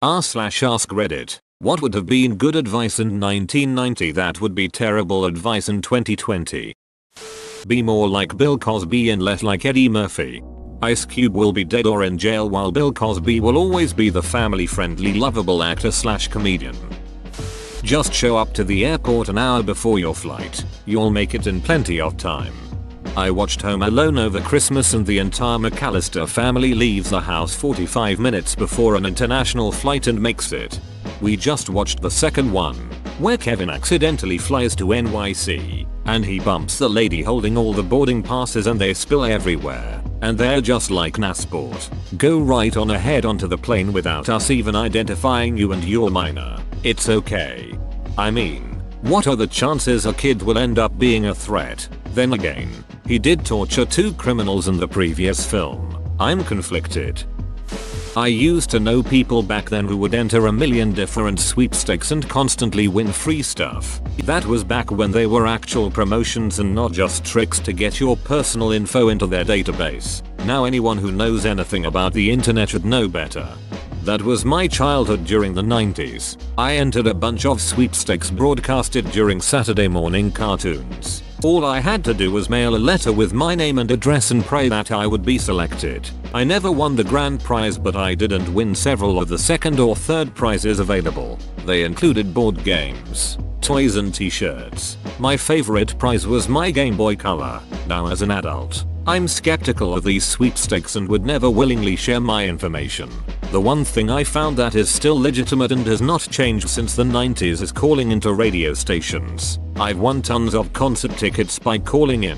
r/ask Reddit. What would have been good advice in 1990 that would be terrible advice in 2020? Be more like Bill Cosby and less like Eddie Murphy. Ice Cube will be dead or in jail while Bill Cosby will always be the family-friendly lovable actor/comedian. Just show up to the airport an hour before your flight. You'll make it in plenty of time. I watched Home Alone over Christmas and the entire McAllister family leaves the house 45 minutes before an international flight and makes it. We just watched the second one, where Kevin accidentally flies to NYC, and he bumps the lady holding all the boarding passes and they spill everywhere, and they're just like Nasport. Go right on ahead onto the plane without us even identifying you and your minor. It's okay. I mean, what are the chances a kid will end up being a threat? Then again, he did torture 2 criminals in the previous film. I'm conflicted. I used to know people back then who would enter a million different sweepstakes and constantly win free stuff. That was back when they were actual promotions and not just tricks to get your personal info into their database. Now anyone who knows anything about the internet should know better. That was my childhood during the 90s. I entered a bunch of sweepstakes broadcasted during Saturday morning cartoons. All I had to do was mail a letter with my name and address and pray that I would be selected. I never won the grand prize, but I didn't win several of the second or third prizes available. They included board games, toys and t-shirts. My favorite prize was my Game Boy Color. Now as an adult, I'm skeptical of these sweepstakes and would never willingly share my information. The one thing I found that is still legitimate and has not changed since the 90s is calling into radio stations. I've won tons of concert tickets by calling in.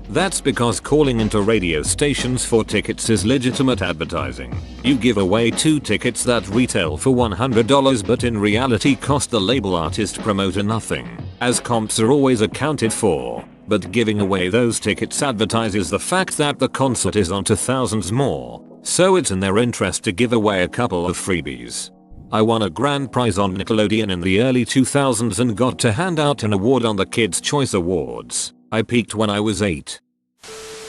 That's because calling into radio stations for tickets is legitimate advertising. You give away 2 tickets that retail for $100 but in reality cost the label artist promoter nothing, as comps are always accounted for. But giving away those tickets advertises the fact that the concert is on to thousands more, so it's in their interest to give away a couple of freebies. I won a grand prize on Nickelodeon in the early 2000s and got to hand out an award on the Kids' Choice Awards. I peaked when I was 8.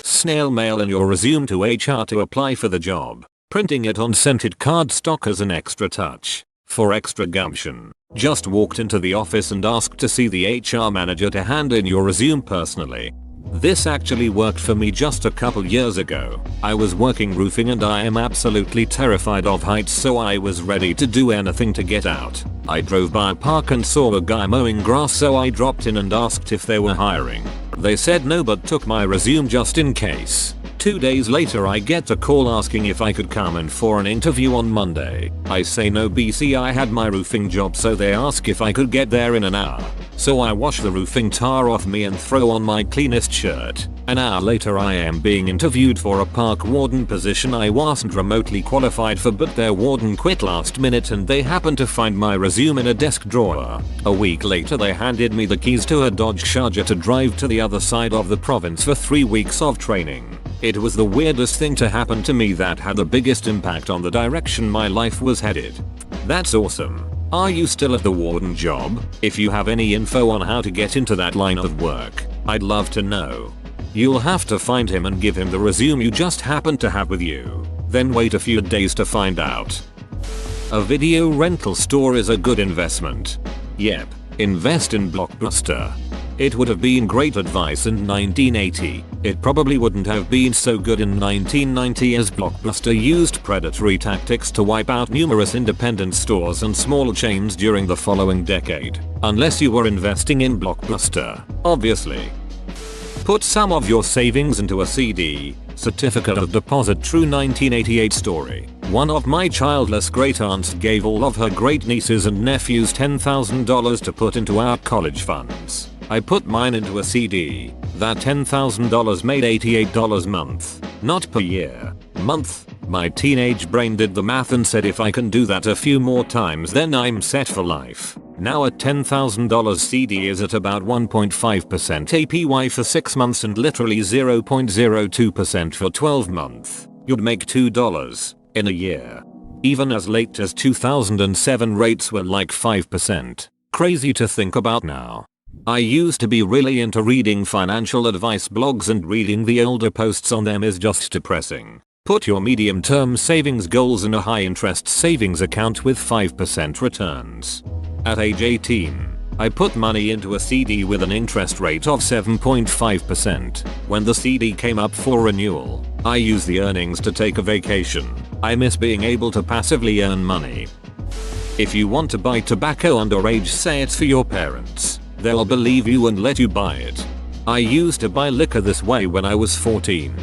Snail mail in your resume to HR to apply for the job. Printing it on scented cardstock as an extra touch. For extra gumption, just walked into the office and asked to see the HR manager to hand in your resume personally. This actually worked for me just a couple years ago. I was working roofing and I am absolutely terrified of heights, so I was ready to do anything to get out. I drove by a park and saw a guy mowing grass, so I dropped in and asked if they were hiring. They said no but took my resume just in case. 2 days later I get a call asking if I could come in for an interview on Monday. I say no BC, I had my roofing job, so they ask if I could get there in an hour. So I wash the roofing tar off me and throw on my cleanest shirt. An hour later I am being interviewed for a park warden position I wasn't remotely qualified for, but their warden quit last minute and they happened to find my resume in a desk drawer. A week later they handed me the keys to a Dodge Charger to drive to the other side of the province for 3 weeks of training. It was the weirdest thing to happen to me that had the biggest impact on the direction my life was headed. That's awesome. Are you still at the warden job? If you have any info on how to get into that line of work, I'd love to know. You'll have to find him and give him the resume you just happened to have with you. Then wait a few days to find out. A video rental store is a good investment. Yep, invest in Blockbuster. It would have been great advice in 1980. It probably wouldn't have been so good in 1990 as Blockbuster used predatory tactics to wipe out numerous independent stores and small chains during the following decade. Unless you were investing in Blockbuster, obviously. Put some of your savings into a CD, certificate of deposit. True 1988 story. One of my childless great aunts gave all of her great nieces and nephews $10,000 to put into our college funds. I put mine into a CD. That $10,000 made $88 a month. Not per year. Month. My teenage brain did the math and said if I can do that a few more times then I'm set for life. Now a $10,000 CD is at about 1.5% APY for 6 months and literally 0.02% for 12 months. You'd make $2 in a year. Even as late as 2007 rates were like 5%. Crazy to think about now. I used to be really into reading financial advice blogs, and reading the older posts on them is just depressing. Put your medium-term savings goals in a high-interest savings account with 5% returns. At age 18, I put money into a CD with an interest rate of 7.5%. When the CD came up for renewal, I used the earnings to take a vacation. I miss being able to passively earn money. If you want to buy tobacco underage, say it's for your parents. They'll believe you and let you buy it. I used to buy liquor this way when I was 14.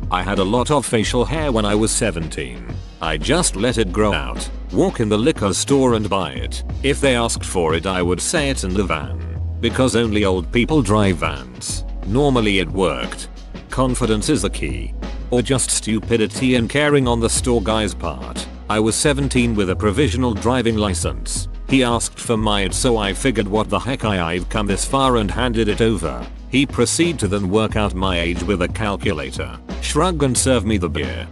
I had a lot of facial hair when I was 17. I just let it grow out, walk in the liquor store and buy it. If they asked for it, I would say it's in the van. Because only old people drive vans. Normally it worked. Confidence is the key. Or just stupidity and caring on the store guy's part. I was 17 with a provisional driving license. He asked for mine, so I figured what the heck, I've come this far and handed it over. He proceeded to then work out my age with a calculator, shrug and serve me the beer.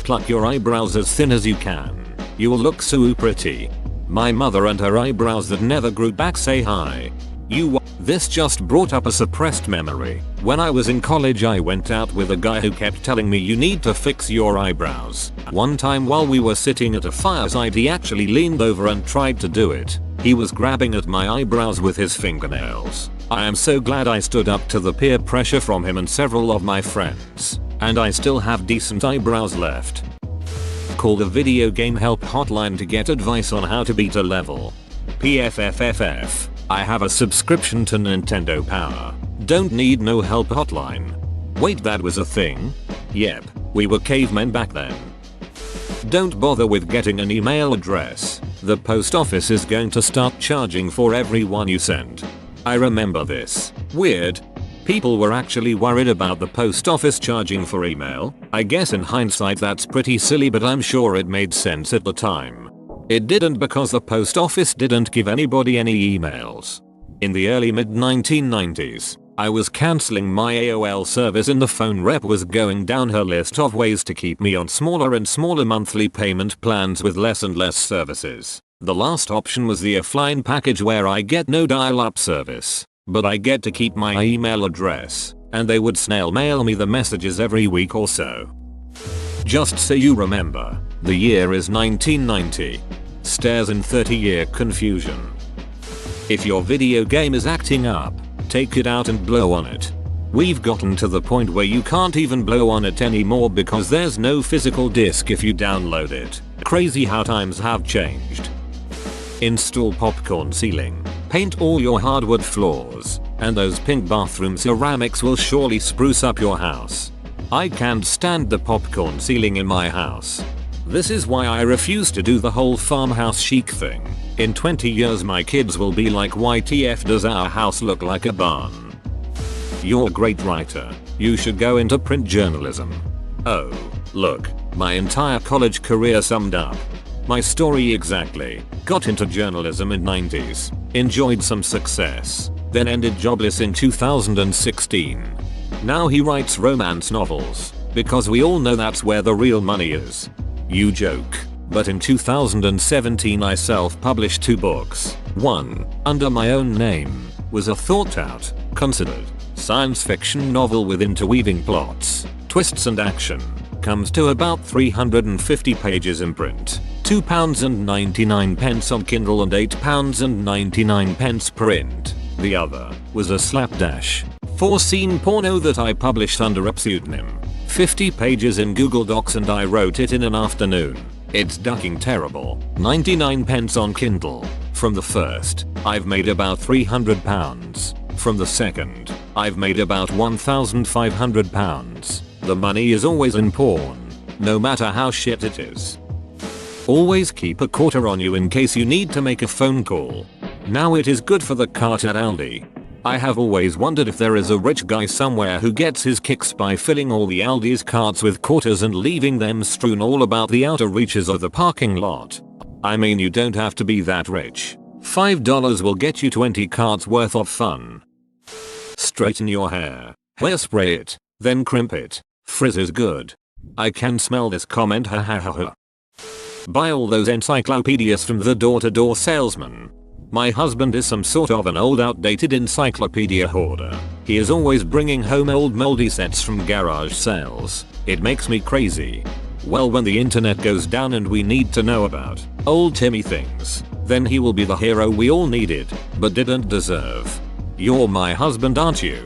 Pluck your eyebrows as thin as you can. You will look so pretty. My mother and her eyebrows that never grew back say hi. This just brought up a suppressed memory. When I was in college, I went out with a guy who kept telling me you need to fix your eyebrows. One time while we were sitting at a fireside, he actually leaned over and tried to do it. He was grabbing at my eyebrows with his fingernails. I am so glad I stood up to the peer pressure from him and several of my friends. And I still have decent eyebrows left. Call the video game help hotline to get advice on how to beat a level. PFFFF. I have a subscription to Nintendo Power. Don't need no help hotline. Wait, that was a thing? Yep, we were cavemen back then. Don't bother with getting an email address. The post office is going to start charging for every one you send. I remember this. Weird. People were actually worried about the post office charging for email. I guess in hindsight that's pretty silly, but I'm sure it made sense at the time. It didn't, because the post office didn't give anybody any emails. In the early mid-1990s, I was cancelling my AOL service and the phone rep was going down her list of ways to keep me on smaller and smaller monthly payment plans with less and less services. The last option was the offline package, where I get no dial-up service, but I get to keep my email address, and they would snail mail me the messages every week or so. Just so you remember, the year is 1990. Stares in 30-year confusion. If your video game is acting up, take it out and blow on it. We've gotten to the point where you can't even blow on it anymore because there's no physical disc if you download it. Crazy how times have changed. Install popcorn ceiling. Paint all your hardwood floors, and those pink bathroom ceramics will surely spruce up your house. I can't stand the popcorn ceiling in my house. This is why I refuse to do the whole farmhouse chic thing. In 20 years my kids will be like, YTF does our house look like a barn? You're a great writer. You should go into print journalism. Oh, look, my entire college career summed up. My story exactly. Got into journalism in 90's, enjoyed some success, then ended jobless in 2016. Now he writes romance novels, because we all know that's where the real money is. You joke, but in 2017 I self-published 2 books. One, under my own name, was a thought-out, considered, science fiction novel with interweaving plots, twists and action. Comes to about 350 pages in print, £2.99 on Kindle and £8.99 print. The other was a slapdash 4-scene porno that I published under a pseudonym. 50 pages in Google Docs and I wrote it in an afternoon. It's ducking terrible. 99p on Kindle. From the first, I've made about £300. From the second, I've made about £1,500. The money is always in porn, no matter how shit it is. Always keep a quarter on you in case you need to make a phone call. Now it is good for the cart at Aldi. I have always wondered if there is a rich guy somewhere who gets his kicks by filling all the Aldi's carts with quarters and leaving them strewn all about the outer reaches of the parking lot. I mean, you don't have to be that rich. $5 will get you 20 carts worth of fun. Straighten your hair. Hairspray it, then crimp it. Frizz is good. I can smell this comment, ha ha ha ha. Buy all those encyclopedias from the door-to-door salesman. My husband is some sort of an old outdated encyclopedia hoarder. He is always bringing home old moldy sets from garage sales. It makes me crazy. Well, when the internet goes down and we need to know about old Timmy things, then he will be the hero we all needed, but didn't deserve. You're my husband, aren't you?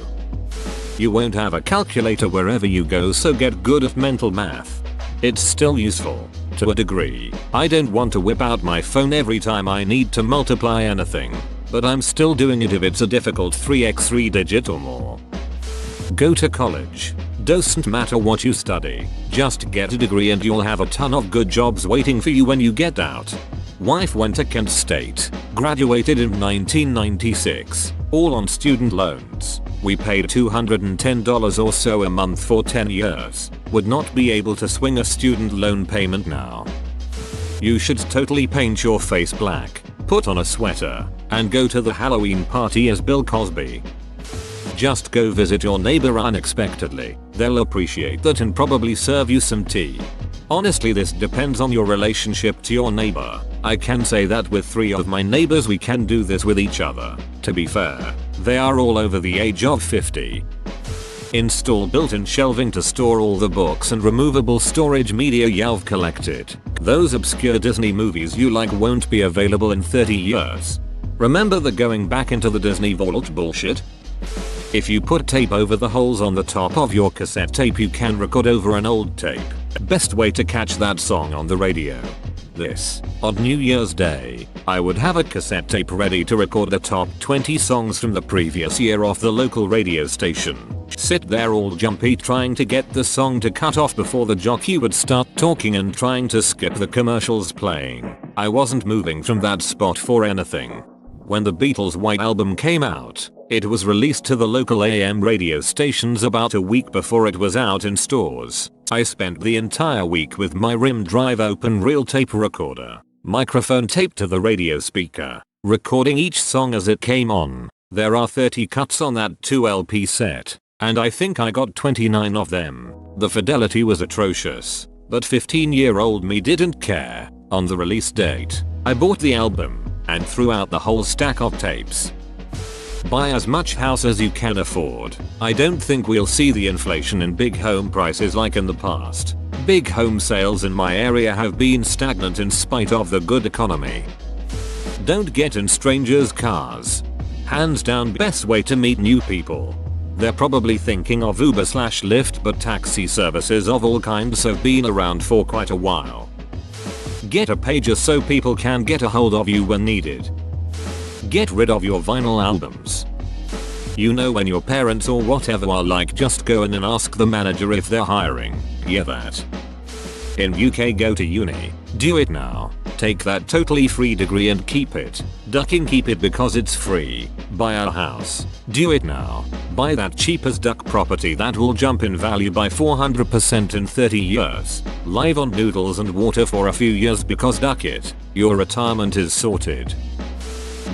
You won't have a calculator wherever you go, so get good at mental math. It's still useful, to a degree. I don't want to whip out my phone every time I need to multiply anything, but I'm still doing it if it's a difficult 3x3 digit or more. Go to college. Doesn't matter what you study, just get a degree and you'll have a ton of good jobs waiting for you when you get out. Wife went to Kent State, graduated in 1996, all on student loans. We paid $210 or so a month for 10 years. Would not be able to swing a student loan payment now. You should totally paint your face black, put on a sweater, and go to the Halloween party as Bill Cosby. Just go visit your neighbor unexpectedly. They'll appreciate that and probably serve you some tea. Honestly, this depends on your relationship to your neighbor. I can say that with 3 of my neighbors we can do this with each other. To be fair, they are all over the age of 50. Install built-in shelving to store all the books and removable storage media you've collected. Those obscure Disney movies you like won't be available in 30 years. Remember the going back into the Disney vault bullshit? If you put tape over the holes on the top of your cassette tape, you can record over an old tape. Best way to catch that song on the radio. On New Year's Day, I would have a cassette tape ready to record the top 20 songs from the previous year off the local radio station. Sit there all jumpy trying to get the song to cut off before the jockey would start talking and trying to skip the commercials playing. I wasn't moving from that spot for anything. When the Beatles' White Album came out, it was released to the local AM radio stations about a week before it was out in stores. I spent the entire week with my rim drive open reel tape recorder, microphone taped to the radio speaker, recording each song as it came on. There are 30 cuts on that 2 LP set, and I think I got 29 of them. The fidelity was atrocious, but 15-year-old me didn't care. On the release date, I bought the album and threw out the whole stack of tapes. Buy as much house as you can afford. I don't think we'll see the inflation in big home prices like in the past. Big home sales in my area have been stagnant in spite of the good economy. Don't get in strangers' cars. Hands down best way to meet new people. They're probably thinking of Uber/Lyft, but taxi services of all kinds have been around for quite a while. Get a pager so people can get a hold of you when needed. Get rid of your vinyl albums. You know, when your parents or whatever are like, just go in and ask the manager if they're hiring. Yeah, that. In UK, go to uni. Do it now. Take that totally free degree and keep it. Ducking, keep it because it's free. Buy a house. Do it now. Buy that cheap as duck property that will jump in value by 400% in 30 years. Live on noodles and water for a few years because duck it. Your retirement is sorted.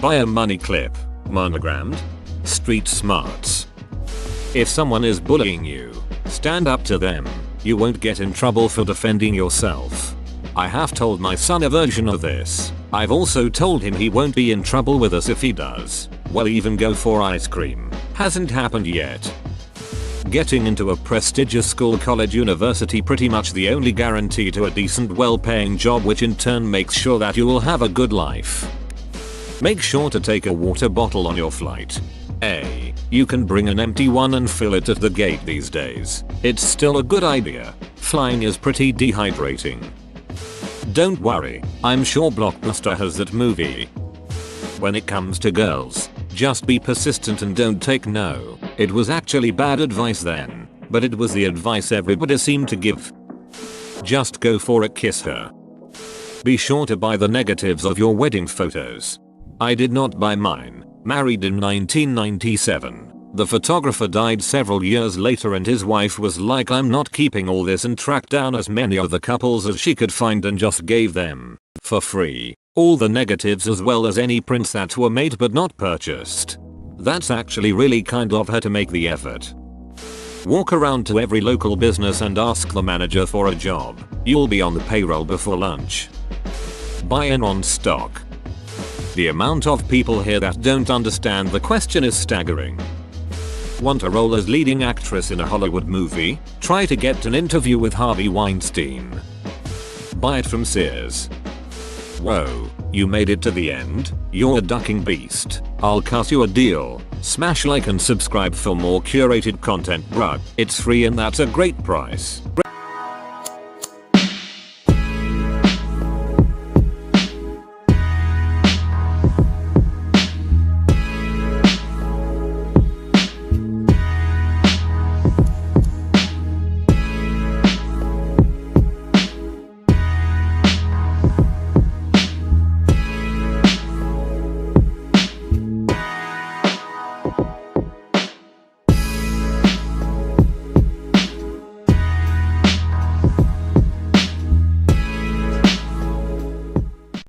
Buy a money clip. Monogrammed. Street smarts. If someone is bullying you, stand up to them. You won't get in trouble for defending yourself. I have told my son a version of this. I've also told him he won't be in trouble with us if he does. Well, even go for ice cream. Hasn't happened yet. Getting into a prestigious school, college, university, pretty much the only guarantee to a decent, well-paying job, which in turn makes sure that you will have a good life. Make sure to take a water bottle on your flight. You can bring an empty one and fill it at the gate these days. It's still a good idea. Flying is pretty dehydrating. Don't worry, I'm sure Blockbuster has that movie. When it comes to girls, just be persistent and don't take no. It was actually bad advice then, but it was the advice everybody seemed to give. Just go for it, kiss her. Be sure to buy the negatives of your wedding photos. I did not buy mine. Married in 1997. The photographer died several years later and his wife was like, I'm not keeping all this, and tracked down as many of the couples as she could find and just gave them, for free, all the negatives as well as any prints that were made but not purchased. That's actually really kind of her to make the effort. Walk around to every local business and ask the manager for a job. You'll be on the payroll before lunch. Buy in on stock. The amount of people here that don't understand the question is staggering. Want a role as leading actress in a Hollywood movie? Try to get an interview with Harvey Weinstein. Buy it from Sears. Whoa, you made it to the end? You're a ducking beast. I'll cut you a deal. Smash like and subscribe for more curated content, bruh. It's free and that's a great price.